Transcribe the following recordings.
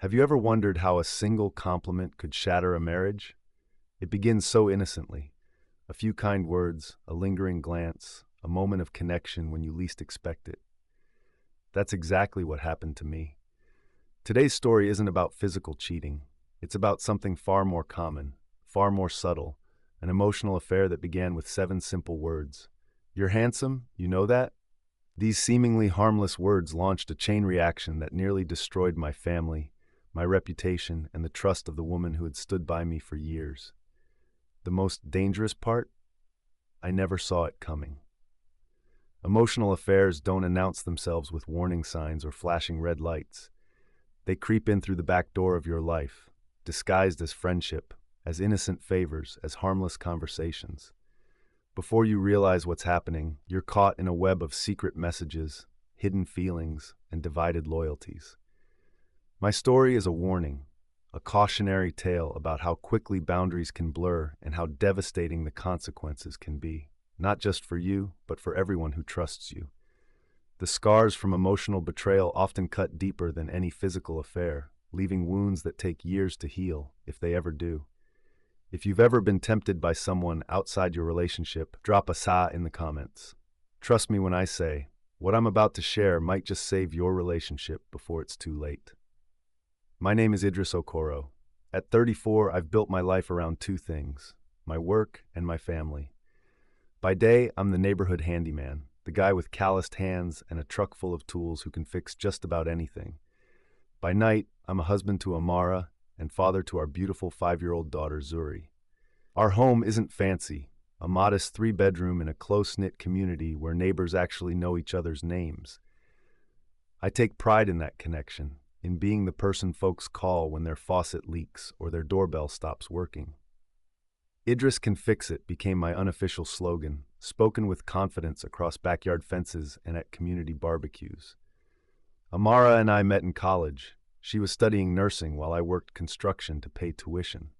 Have you ever wondered how a single compliment could shatter a marriage? It begins so innocently. A few kind words, a lingering glance, a moment of connection when you least expect it. That's exactly what happened to me. Today's story isn't about physical cheating. It's about something far more common, far more subtle, an emotional affair that began with 7 simple words. "You're handsome, you know that?" These seemingly harmless words launched a chain reaction that nearly destroyed my family, my reputation, and the trust of the woman who had stood by me for years. The most dangerous part? I never saw it coming. Emotional affairs don't announce themselves with warning signs or flashing red lights. They creep in through the back door of your life, disguised as friendship, as innocent favors, as harmless conversations. Before you realize what's happening, you're caught in a web of secret messages, hidden feelings, and divided loyalties. My story is a warning, a cautionary tale about how quickly boundaries can blur and how devastating the consequences can be, not just for you, but for everyone who trusts you. The scars from emotional betrayal often cut deeper than any physical affair, leaving wounds that take years to heal, if they ever do. If you've ever been tempted by someone outside your relationship, drop a "sa" in the comments. Trust me when I say, what I'm about to share might just save your relationship before it's too late. My name is Idris Okoro. At 34, I've built my life around 2 things, my work and my family. By day, I'm the neighborhood handyman, the guy with calloused hands and a truck full of tools who can fix just about anything. By night, I'm a husband to Amara and father to our beautiful 5-year-old daughter, Zuri. Our home isn't fancy, a modest 3-bedroom in a close-knit community where neighbors actually know each other's names. I take pride in that connection, in being the person folks call when their faucet leaks or their doorbell stops working. "Idris can fix it" became my unofficial slogan, spoken with confidence across backyard fences and at community barbecues. Amara and I met in college. She was studying nursing while I worked construction to pay tuition.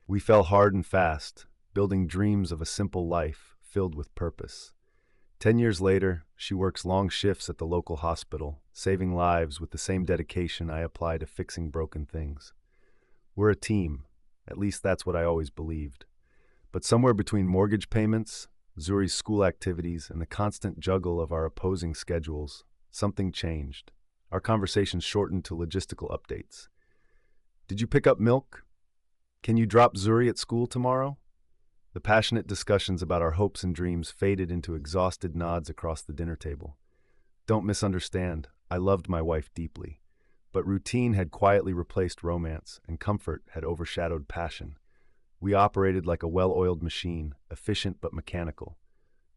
We fell hard and fast, building dreams of a simple life filled with purpose. 10 years later, she works long shifts at the local hospital, saving lives with the same dedication I apply to fixing broken things. We're a team, at least that's what I always believed. But somewhere between mortgage payments, Zuri's school activities, and the constant juggle of our opposing schedules, something changed. Our conversations shortened to logistical updates. "Did you pick up milk? Can you drop Zuri at school tomorrow?" The passionate discussions about our hopes and dreams faded into exhausted nods across the dinner table. Don't misunderstand, I loved my wife deeply. But routine had quietly replaced romance, and comfort had overshadowed passion. We operated like a well-oiled machine, efficient but mechanical.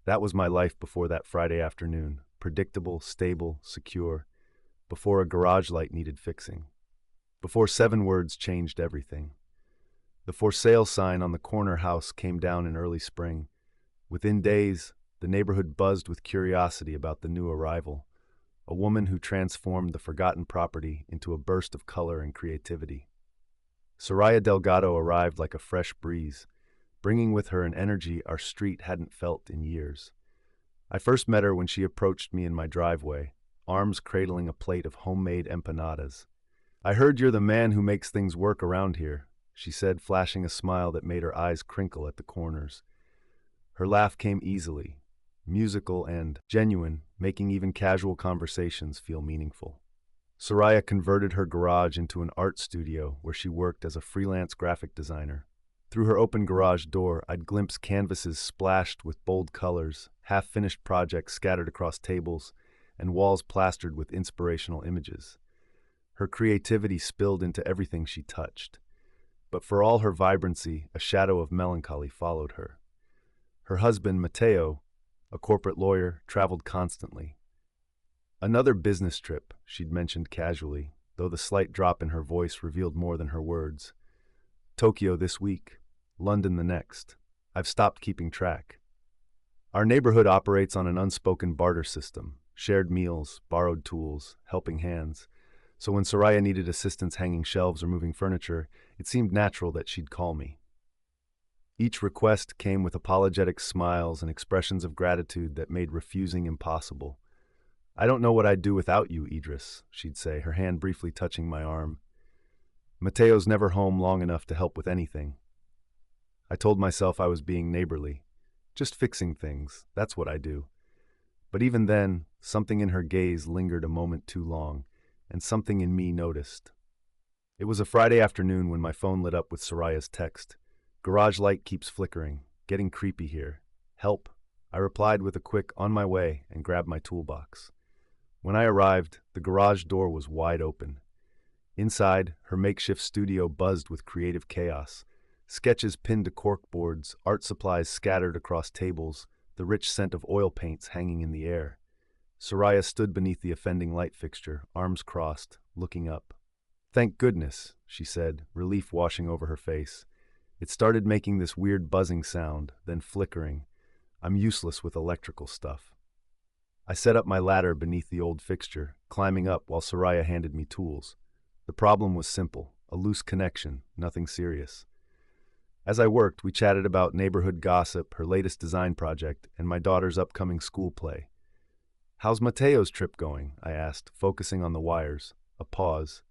That was my life before that Friday afternoon, predictable, stable, secure, before a garage light needed fixing, before 7 words changed everything. The "for sale" sign on the corner house came down in early spring. Within days, the neighborhood buzzed with curiosity about the new arrival, a woman who transformed the forgotten property into a burst of color and creativity. Soraya Delgado arrived like a fresh breeze, bringing with her an energy our street hadn't felt in years. I first met her when she approached me in my driveway, arms cradling a plate of homemade empanadas. "I heard you're the man who makes things work around here," she said, flashing a smile that made her eyes crinkle at the corners. Her laugh came easily, musical and genuine, making even casual conversations feel meaningful. Soraya converted her garage into an art studio where she worked as a freelance graphic designer. Through her open garage door, I'd glimpse canvases splashed with bold colors, half-finished projects scattered across tables, and walls plastered with inspirational images. Her creativity spilled into everything she touched. But for all her vibrancy, a shadow of melancholy followed her. Her husband, Mateo, a corporate lawyer, traveled constantly. "Another business trip," she'd mentioned casually, though the slight drop in her voice revealed more than her words. "Tokyo this week, London the next. I've stopped keeping track." Our neighborhood operates on an unspoken barter system, shared meals, borrowed tools, helping hands. So when Soraya needed assistance hanging shelves or moving furniture, it seemed natural that she'd call me. Each request came with apologetic smiles and expressions of gratitude that made refusing impossible. "I don't know what I'd do without you, Idris," she'd say, her hand briefly touching my arm. Mateo's never home long enough to help with anything. I told myself I was being neighborly. Just fixing things, that's what I do. But even then, something in her gaze lingered a moment too long, and something in me noticed. It was a Friday afternoon when my phone lit up with Soraya's text. Garage light keeps flickering. Getting creepy here. Help. I replied with a quick "on my way" and grabbed my toolbox. When I arrived, the garage door was wide open. Inside, her makeshift studio buzzed with creative chaos. Sketches pinned to corkboards, art supplies scattered across tables, the rich scent of oil paints hanging in the air. Soraya stood beneath the offending light fixture, arms crossed, looking up. "Thank goodness," she said, relief washing over her face. It started making this weird buzzing sound, then flickering. I'm useless with electrical stuff. I set up my ladder beneath the old fixture, climbing up while Soraya handed me tools. The problem was simple, a loose connection, nothing serious. As I worked, we chatted about neighborhood gossip, her latest design project, and my daughter's upcoming school play. "How's Mateo's trip going?" I asked, focusing on the wires. A pause.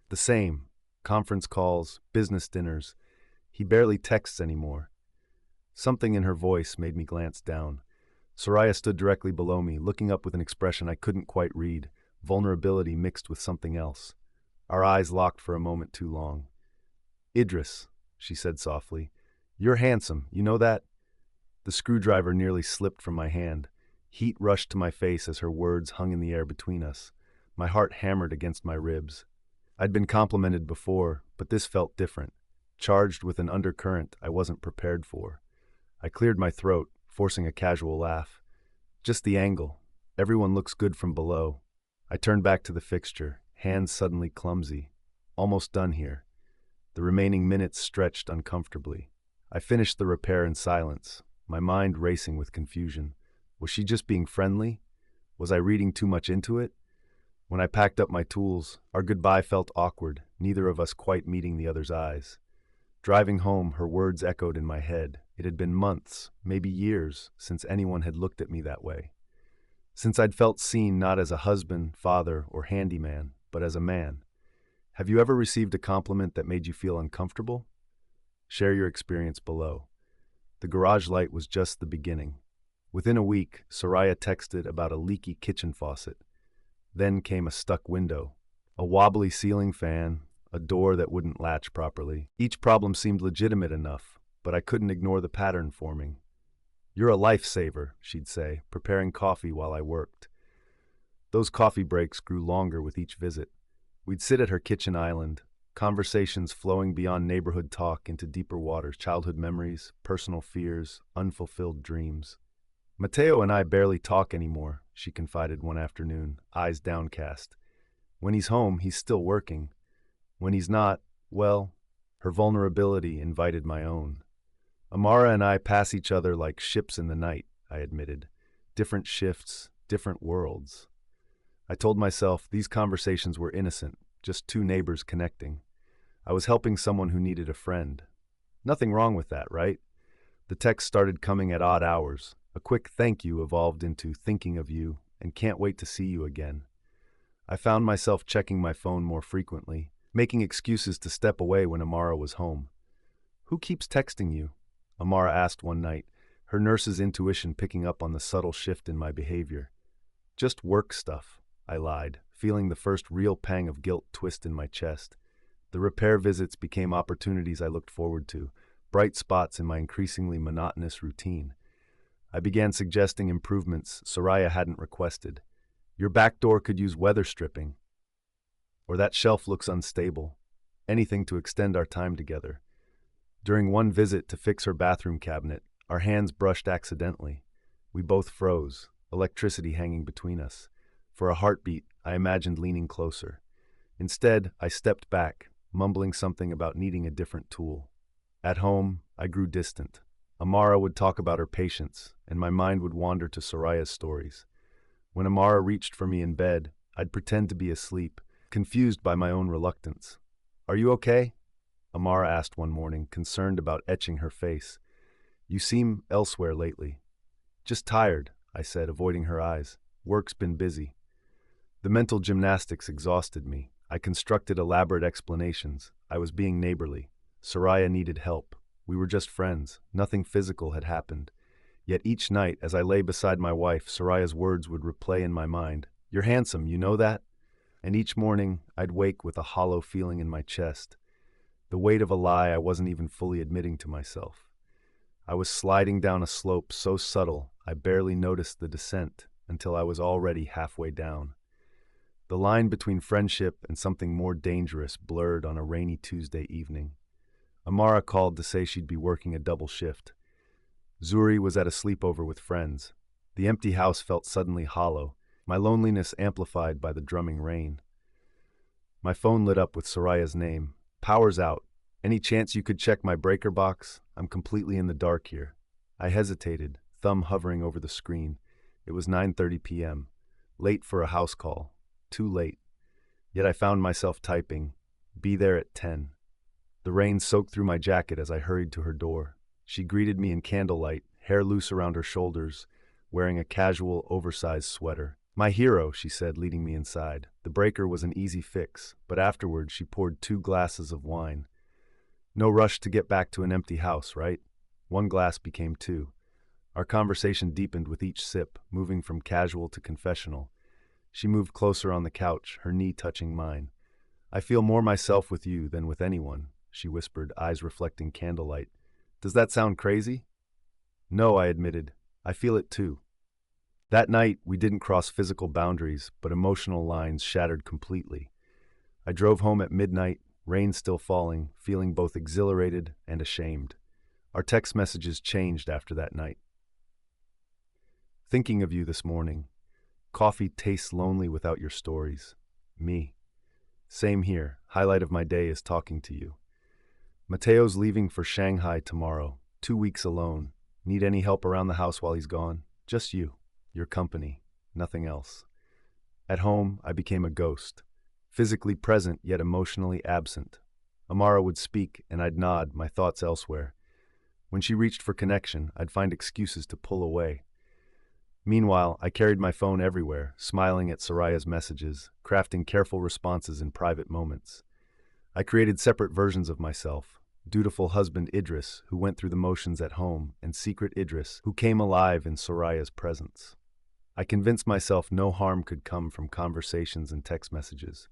"The same. Conference calls, business dinners. He barely texts anymore." Something in her voice made me glance down. Soraya stood directly below me, looking up with an expression I couldn't quite read, vulnerability mixed with something else. Our eyes locked for a moment too long. "Idris," she said softly, "you're handsome, you know that?" The screwdriver nearly slipped from my hand. Heat rushed to my face as her words hung in the air between us. My heart hammered against my ribs. I'd been complimented before, but this felt different, charged with an undercurrent I wasn't prepared for. I cleared my throat, forcing a casual laugh. "Just the angle. Everyone looks good from below." I turned back to the fixture, hands suddenly clumsy. Almost done here. The remaining minutes stretched uncomfortably. I finished the repair in silence, my mind racing with confusion. Was she just being friendly? Was I reading too much into it? When I packed up my tools, our goodbye felt awkward, neither of us quite meeting the other's eyes. Driving home, her words echoed in my head. It had been months, maybe years, since anyone had looked at me that way. Since I'd felt seen not as a husband, father, or handyman, but as a man. Have you ever received a compliment that made you feel uncomfortable? Share your experience below. The garage light was just the beginning. Within a week, Soraya texted about a leaky kitchen faucet. Then came a stuck window, a wobbly ceiling fan, a door that wouldn't latch properly. Each problem seemed legitimate enough, but I couldn't ignore the pattern forming. "You're a lifesaver," she'd say, preparing coffee while I worked. Those coffee breaks grew longer with each visit. We'd sit at her kitchen island, conversations flowing beyond neighborhood talk into deeper waters, childhood memories, personal fears, unfulfilled dreams. "Mateo and I barely talk anymore," she confided one afternoon, eyes downcast. "When he's home, he's still working. When he's not, well," her vulnerability invited my own. "Amara and I pass each other like ships in the night," I admitted. "Different shifts, different worlds." I told myself these conversations were innocent, just two neighbors connecting. I was helping someone who needed a friend. Nothing wrong with that, right? The texts started coming at odd hours. A quick "thank you" evolved into "thinking of you" and "can't wait to see you again." I found myself checking my phone more frequently, making excuses to step away when Amara was home. "Who keeps texting you?" Amara asked one night, her nurse's intuition picking up on the subtle shift in my behavior. "Just work stuff," I lied, feeling the first real pang of guilt twist in my chest. The repair visits became opportunities I looked forward to, bright spots in my increasingly monotonous routine. I began suggesting improvements Soraya hadn't requested. "Your back door could use weather stripping." Or "that shelf looks unstable." Anything to extend our time together. During one visit to fix her bathroom cabinet, our hands brushed accidentally. We both froze, electricity hanging between us. For a heartbeat, I imagined leaning closer. Instead, I stepped back, mumbling something about needing a different tool. At home, I grew distant. Amara would talk about her patients, and my mind would wander to Soraya's stories. When Amara reached for me in bed, I'd pretend to be asleep, confused by my own reluctance. "Are you okay?" Amara asked one morning, concerned about etching her face. "You seem elsewhere lately." "Just tired," I said, avoiding her eyes. "Work's been busy." The mental gymnastics exhausted me. I constructed elaborate explanations. I was being neighborly. Soraya needed help. We were just friends. Nothing physical had happened. Yet each night, as I lay beside my wife, Soraya's words would replay in my mind. "You're handsome, you know that?" And each morning, I'd wake with a hollow feeling in my chest. The weight of a lie I wasn't even fully admitting to myself. I was sliding down a slope so subtle, I barely noticed the descent until I was already halfway down. The line between friendship and something more dangerous blurred on a rainy Tuesday evening. Amara called to say she'd be working a double shift. Zuri was at a sleepover with friends. The empty house felt suddenly hollow, my loneliness amplified by the drumming rain. My phone lit up with Soraya's name. "Power's out. Any chance you could check my breaker box? I'm completely in the dark here." I hesitated, thumb hovering over the screen. It was 9:30 p.m. Late for a house call. Too late. Yet I found myself typing, "Be there at 10. The rain soaked through my jacket as I hurried to her door. She greeted me in candlelight, hair loose around her shoulders, wearing a casual, oversized sweater. "My hero," she said, leading me inside. The breaker was an easy fix, but afterward she poured 2 glasses of wine. No rush to get back to an empty house, right? 1 glass became 2. Our conversation deepened with each sip, moving from casual to confessional. She moved closer on the couch, her knee touching mine. "I feel more myself with you than with anyone," she whispered, eyes reflecting candlelight. "Does that sound crazy?" "No," I admitted. "I feel it too." That night, we didn't cross physical boundaries, but emotional lines shattered completely. I drove home at midnight, rain still falling, feeling both exhilarated and ashamed. Our text messages changed after that night. "Thinking of you this morning. Coffee tastes lonely without your stories." Me. "Same here. Highlight of my day is talking to you." "Mateo's leaving for Shanghai tomorrow. 2 weeks alone. Need any help around the house while he's gone? Just you. Your company. Nothing else." At home, I became a ghost. Physically present, yet emotionally absent. Amara would speak, and I'd nod, my thoughts elsewhere. When she reached for connection, I'd find excuses to pull away. Meanwhile, I carried my phone everywhere, smiling at Soraya's messages, crafting careful responses in private moments. I created separate versions of myself. Dutiful husband Idris, who went through the motions at home, and secret Idris, who came alive in Soraya's presence. I convinced myself no harm could come from conversations and text messages.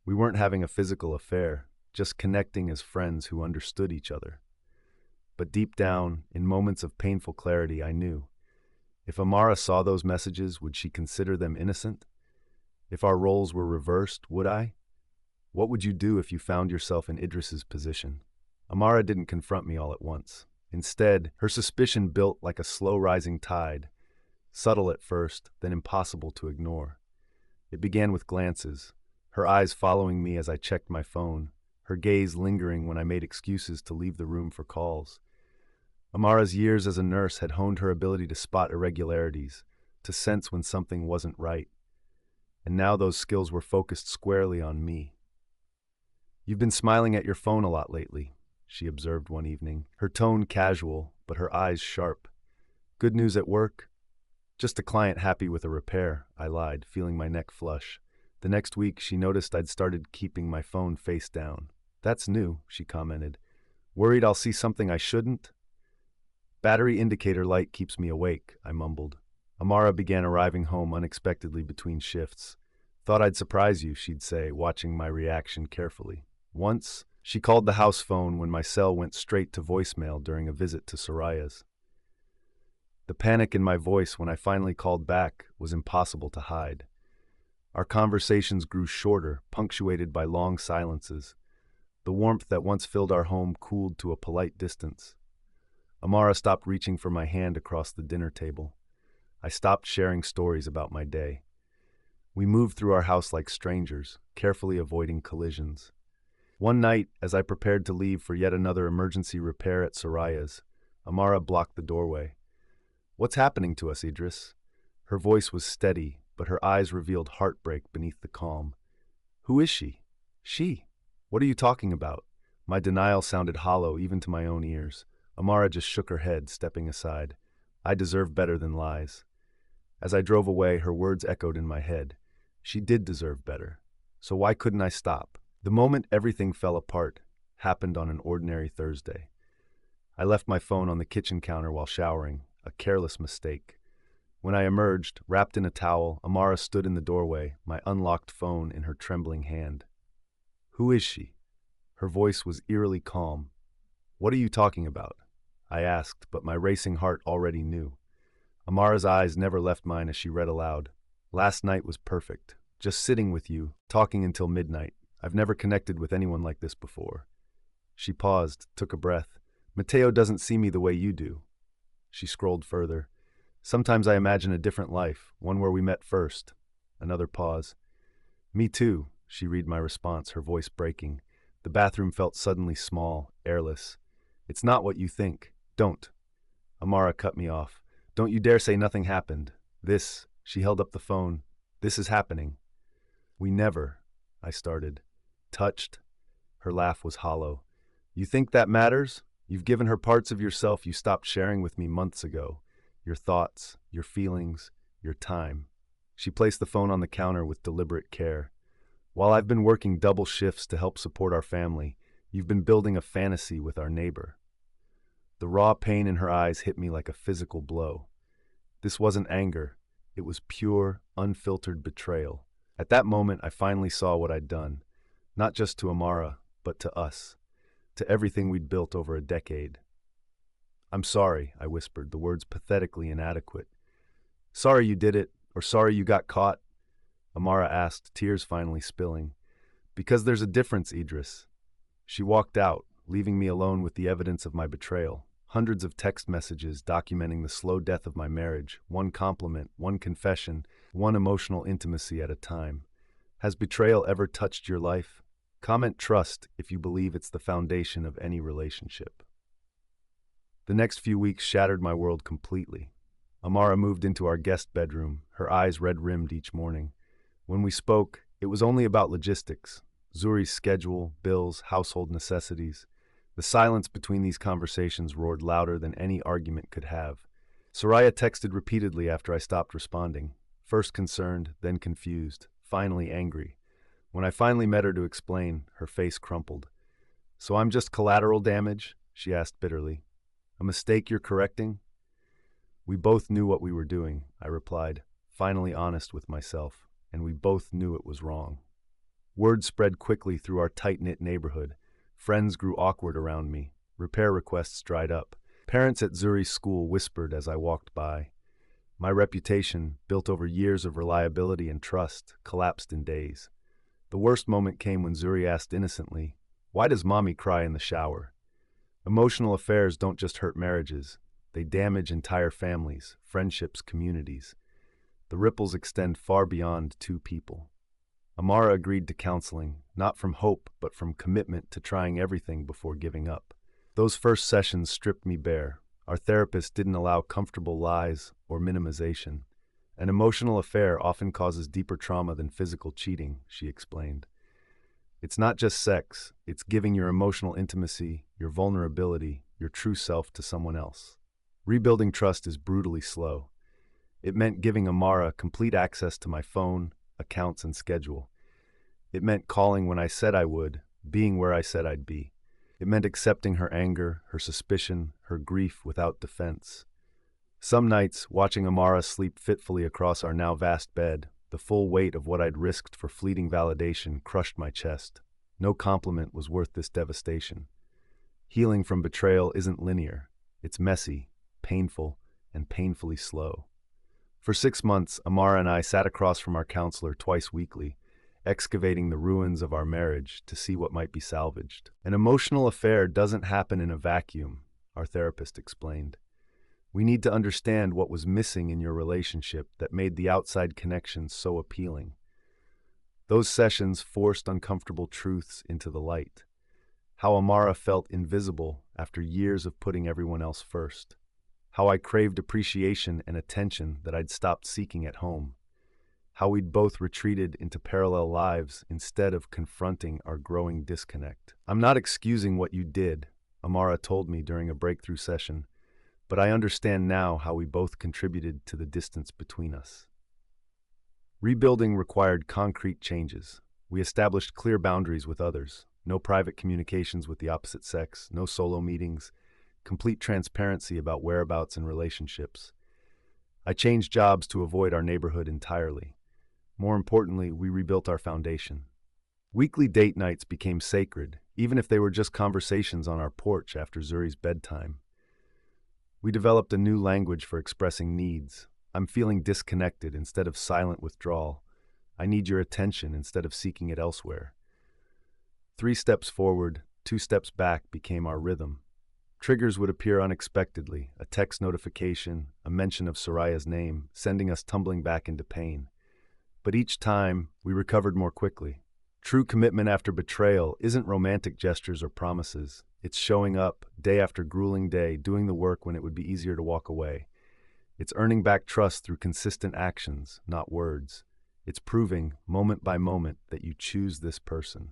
We weren't having a physical affair, just connecting as friends who understood each other. But deep down, in moments of painful clarity, I knew. If Amara saw those messages, would she consider them innocent? If our roles were reversed, would I? What would you do if you found yourself in Idris's position? Amara didn't confront me all at once. Instead, her suspicion built like a slow-rising tide, subtle at first, then impossible to ignore. It began with glances, her eyes following me as I checked my phone, her gaze lingering when I made excuses to leave the room for calls. Amara's years as a nurse had honed her ability to spot irregularities, to sense when something wasn't right. And now those skills were focused squarely on me. "You've been smiling at your phone a lot lately," she observed one evening, her tone casual, but her eyes sharp. "Good news at work?" "Just a client happy with a repair," I lied, feeling my neck flush. The next week, she noticed I'd started keeping my phone face down. "That's new," she commented. "Worried I'll see something I shouldn't?" "Battery indicator light keeps me awake," I mumbled. Amara began arriving home unexpectedly between shifts. "Thought I'd surprise you," she'd say, watching my reaction carefully. Once, she called the house phone when my cell went straight to voicemail during a visit to Soraya's. The panic in my voice when I finally called back was impossible to hide. Our conversations grew shorter, punctuated by long silences. The warmth that once filled our home cooled to a polite distance. Amara stopped reaching for my hand across the dinner table. I stopped sharing stories about my day. We moved through our house like strangers, carefully avoiding collisions. One night, as I prepared to leave for yet another emergency repair at Soraya's, Amara blocked the doorway. "What's happening to us, Idris?" Her voice was steady, but her eyes revealed heartbreak beneath the calm. "Who is she?" "She? What are you talking about?" My denial sounded hollow even to my own ears. Amara just shook her head, stepping aside. I deserve better than lies. As I drove away, her words echoed in my head. She did deserve better. So why couldn't I stop? The moment everything fell apart happened on an ordinary Thursday. I left my phone on the kitchen counter while showering, a careless mistake. When I emerged, wrapped in a towel, Amara stood in the doorway, my unlocked phone in her trembling hand. "Who is she?" Her voice was eerily calm. "What are you talking about?" I asked, but my racing heart already knew. Amara's eyes never left mine as she read aloud. "Last night was perfect. Just sitting with you, talking until midnight. I've never connected with anyone like this before." She paused, took a breath. "Mateo doesn't see me the way you do." She scrolled further. "Sometimes I imagine a different life, one where we met first." Another pause. "Me too," she read my response, her voice breaking. The bathroom felt suddenly small, airless. "It's not what you think. Don't." Amara cut me off. "Don't you dare say nothing happened. This," she held up the phone, "this is happening." "We never," I started. "Touched?" Her laugh was hollow. "You think that matters? You've given her parts of yourself you stopped sharing with me months ago. Your thoughts, your feelings, your time." She placed the phone on the counter with deliberate care. "While I've been working double shifts to help support our family, you've been building a fantasy with our neighbor." The raw pain in her eyes hit me like a physical blow. This wasn't anger. It was pure, unfiltered betrayal. At that moment, I finally saw what I'd done. Not just to Amara, but to us. To everything we'd built over a decade. "I'm sorry," I whispered, the words pathetically inadequate. "Sorry you did it, or sorry you got caught?" Amara asked, tears finally spilling. "Because there's a difference, Idris." She walked out, leaving me alone with the evidence of my betrayal. Hundreds of text messages documenting the slow death of my marriage, one compliment, one confession, one emotional intimacy at a time. Has betrayal ever touched your life? Comment trust if you believe it's the foundation of any relationship. The next few weeks shattered my world completely. Amara moved into our guest bedroom, her eyes red-rimmed each morning. When we spoke, it was only about logistics, Zuri's schedule, bills, household necessities. The silence between these conversations roared louder than any argument could have. Soraya texted repeatedly after I stopped responding, first concerned, then confused, finally angry. When I finally met her to explain, her face crumpled. "So I'm just collateral damage?" she asked bitterly. "A mistake you're correcting?" "We both knew what we were doing," I replied, finally honest with myself, and we both knew it was wrong. Word spread quickly through our tight-knit neighborhood. Friends grew awkward around me. Repair requests dried up. Parents at Zuri's school whispered as I walked by. My reputation, built over years of reliability and trust, collapsed in days. The worst moment came when Zuri asked innocently, "Why does mommy cry in the shower?" Emotional affairs don't just hurt marriages. They damage entire families, friendships, communities. The ripples extend far beyond two people. Amara agreed to counseling, not from hope, but from commitment to trying everything before giving up. Those first sessions stripped me bare. Our therapist didn't allow comfortable lies or minimization. "An emotional affair often causes deeper trauma than physical cheating," she explained. "It's not just sex, it's giving your emotional intimacy, your vulnerability, your true self to someone else." Rebuilding trust is brutally slow. It meant giving Amara complete access to my phone, accounts, and schedule. It meant calling when I said I would, being where I said I'd be. It meant accepting her anger, her suspicion, her grief without defense. Some nights, watching Amara sleep fitfully across our now vast bed, the full weight of what I'd risked for fleeting validation crushed my chest. No compliment was worth this devastation. Healing from betrayal isn't linear. It's messy, painful, and painfully slow. For 6 months, Amara and I sat across from our counselor twice weekly, excavating the ruins of our marriage to see what might be salvaged. "An emotional affair doesn't happen in a vacuum," our therapist explained. "We need to understand what was missing in your relationship that made the outside connection so appealing." Those sessions forced uncomfortable truths into the light. How Amara felt invisible after years of putting everyone else first. How I craved appreciation and attention that I'd stopped seeking at home. How we'd both retreated into parallel lives instead of confronting our growing disconnect. "I'm not excusing what you did," Amara told me during a breakthrough session, "but I understand now how we both contributed to the distance between us." Rebuilding required concrete changes. We established clear boundaries with others. No private communications with the opposite sex, no solo meetings, complete transparency about whereabouts and relationships. I changed jobs to avoid our neighborhood entirely. More importantly, we rebuilt our foundation. Weekly date nights became sacred, even if they were just conversations on our porch after Zuri's bedtime. We developed a new language for expressing needs. I'm feeling disconnected instead of silent withdrawal. I need your attention instead of seeking it elsewhere. 3 steps forward, 2 steps back became our rhythm. Triggers would appear unexpectedly, a text notification, a mention of Soraya's name, sending us tumbling back into pain. But each time, we recovered more quickly. True commitment after betrayal isn't romantic gestures or promises. It's showing up, day after grueling day, doing the work when it would be easier to walk away. It's earning back trust through consistent actions, not words. It's proving, moment by moment, that you choose this person.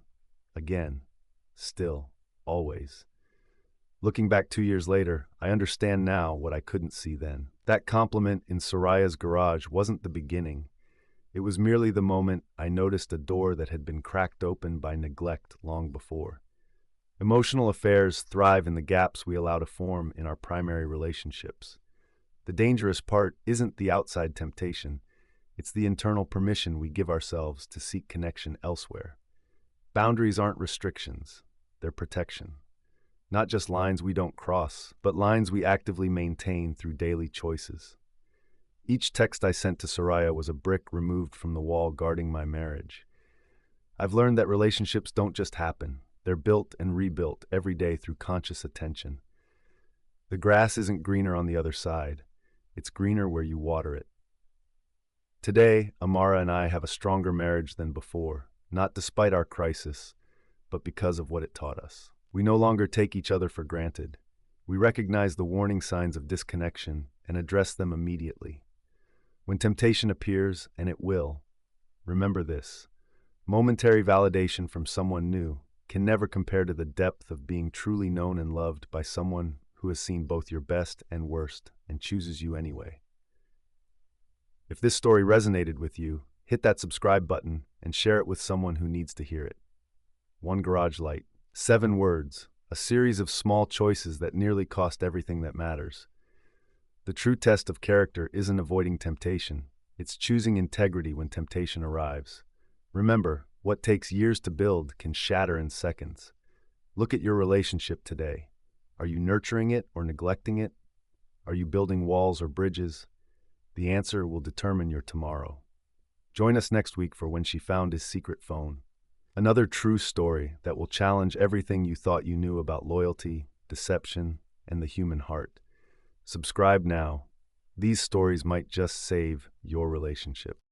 Again, still, always. Looking back 2 years later, I understand now what I couldn't see then. That compliment in Soraya's garage wasn't the beginning. It was merely the moment I noticed a door that had been cracked open by neglect long before. Emotional affairs thrive in the gaps we allow to form in our primary relationships. The dangerous part isn't the outside temptation, it's the internal permission we give ourselves to seek connection elsewhere. Boundaries aren't restrictions, they're protection. Not just lines we don't cross, but lines we actively maintain through daily choices. Each text I sent to Soraya was a brick removed from the wall guarding my marriage. I've learned that relationships don't just happen, they're built and rebuilt every day through conscious attention. The grass isn't greener on the other side, it's greener where you water it. Today, Amara and I have a stronger marriage than before, not despite our crisis, but because of what it taught us. We no longer take each other for granted. We recognize the warning signs of disconnection and address them immediately. When temptation appears, and it will, remember this: momentary validation from someone new can never compare to the depth of being truly known and loved by someone who has seen both your best and worst and chooses you anyway. If this story resonated with you, hit that subscribe button and share it with someone who needs to hear it. One garage light, 7 words, a series of small choices that nearly cost everything that matters. The true test of character isn't avoiding temptation, it's choosing integrity when temptation arrives. Remember, what takes years to build can shatter in seconds. Look at your relationship today. Are you nurturing it or neglecting it? Are you building walls or bridges? The answer will determine your tomorrow. Join us next week for When She Found His Secret Phone. Another true story that will challenge everything you thought you knew about loyalty, deception, and the human heart. Subscribe now. These stories might just save your relationship.